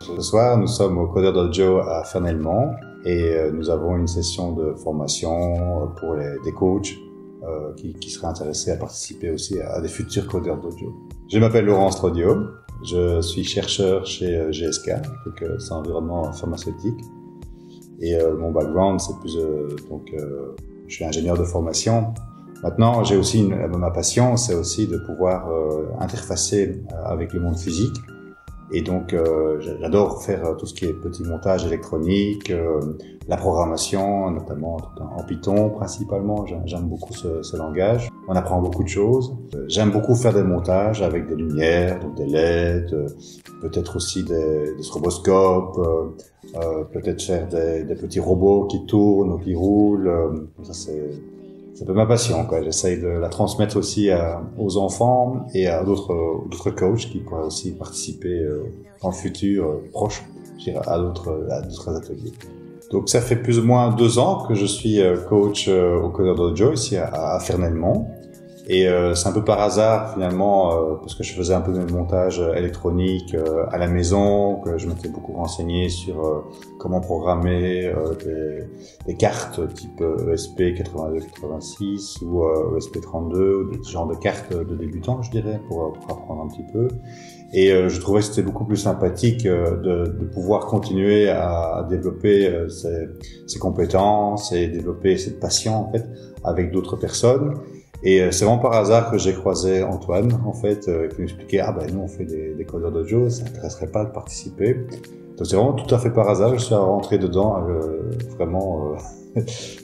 Ce soir, nous sommes au Coder Dojo à Fernelmont et nous avons une session de formation pour des coachs qui seraient intéressés à participer aussi à des futurs Coder Dojo. Je m'appelle Laurent Strodio, je suis chercheur chez GSK, donc c'est un environnement pharmaceutique. Et mon background, c'est plus je suis ingénieur de formation. Maintenant, j'ai aussi ma passion, c'est aussi de pouvoir interfacer avec le monde physique. Et donc, j'adore faire tout ce qui est petit montage électronique, la programmation, notamment en Python principalement. J'aime beaucoup ce langage. On apprend beaucoup de choses. J'aime beaucoup faire des montages avec des lumières, donc des LED, peut-être aussi des stroboscopes, peut-être faire des petits robots qui tournent ou qui roulent. Ça, c'est un peu ma passion, quoi. J'essaye de la transmettre aussi aux enfants et à d'autres coachs qui pourraient aussi participer dans le futur proche, je dirais, à d'autres ateliers. Donc ça fait plus ou moins 2 ans que je suis coach au Coder Dojo ici à Fernelmont. Et c'est un peu par hasard finalement, parce que je faisais un peu de montage électronique à la maison, que je m'étais beaucoup renseigné sur comment programmer des cartes type ESP82-86 ou ESP32, ou ce genre de cartes de débutants, je dirais, pour apprendre un petit peu. Et je trouvais que c'était beaucoup plus sympathique de pouvoir continuer à développer ces compétences et développer cette passion en fait avec d'autres personnes. Et c'est vraiment par hasard que j'ai croisé Antoine, en fait, qui m'expliquait nous on fait des Coder Dojo, ça n'intéresserait pas de participer. Donc c'est vraiment tout à fait par hasard, je suis rentré dedans, vraiment,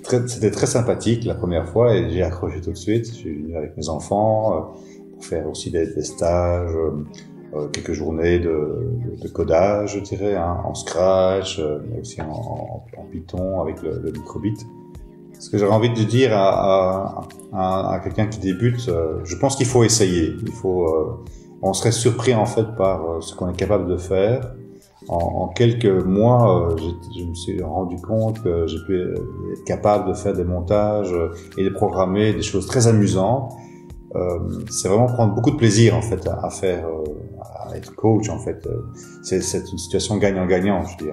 c'était très sympathique la première fois et j'ai accroché tout de suite. Je suis venu avec mes enfants pour faire aussi des stages, quelques journées de codage, je dirais, en Scratch, mais aussi en Python avec le microbit. Ce que j'aurais envie de dire à quelqu'un qui débute, je pense qu'il faut essayer. On serait surpris en fait par ce qu'on est capable de faire. En quelques mois, je me suis rendu compte que j'ai pu être capable de faire des montages et de programmer des choses très amusantes. C'est vraiment prendre beaucoup de plaisir en fait à faire, à être coach en fait. C'est une situation gagnant-gagnant, je dirais.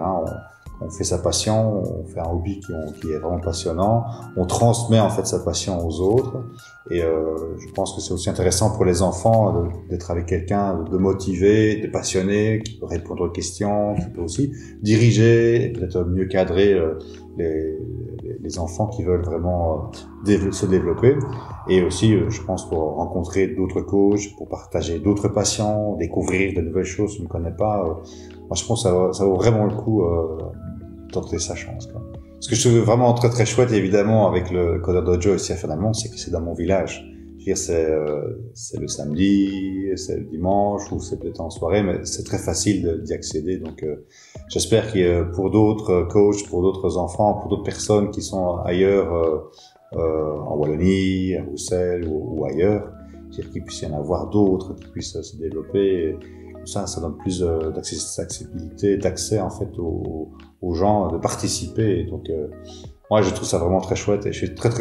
On fait sa passion, on fait un hobby qui est vraiment passionnant, on transmet en fait sa passion aux autres et je pense que c'est aussi intéressant pour les enfants d'être avec quelqu'un de motivé, de passionné, qui peut répondre aux questions, qui peut aussi diriger et peut-être mieux cadrer les enfants qui veulent vraiment se développer et aussi je pense pour rencontrer d'autres coachs, pour partager d'autres passions, découvrir de nouvelles choses qu'on ne connaît pas. Moi je pense que ça vaut vraiment le coup tenter sa chance, quoi. Ce que je trouve vraiment très très chouette évidemment avec le Coder Dojo ici à Fernelmont, c'est que c'est dans mon village. Je veux dire, c'est le samedi, c'est le dimanche ou c'est peut-être en soirée, mais c'est très facile d'y accéder. Donc j'espère que pour d'autres coachs, pour d'autres enfants, pour d'autres personnes qui sont ailleurs en Wallonie, à Bruxelles ou ailleurs, c'est-à-dire qu'il puisse y en avoir d'autres qui puissent se développer. Ça donne plus d'accessibilité, d'accès en fait aux gens de participer. Et donc moi je trouve ça vraiment très chouette et je suis très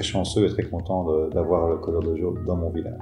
chanceux et très content d'avoir le Coder Dojo dans mon village.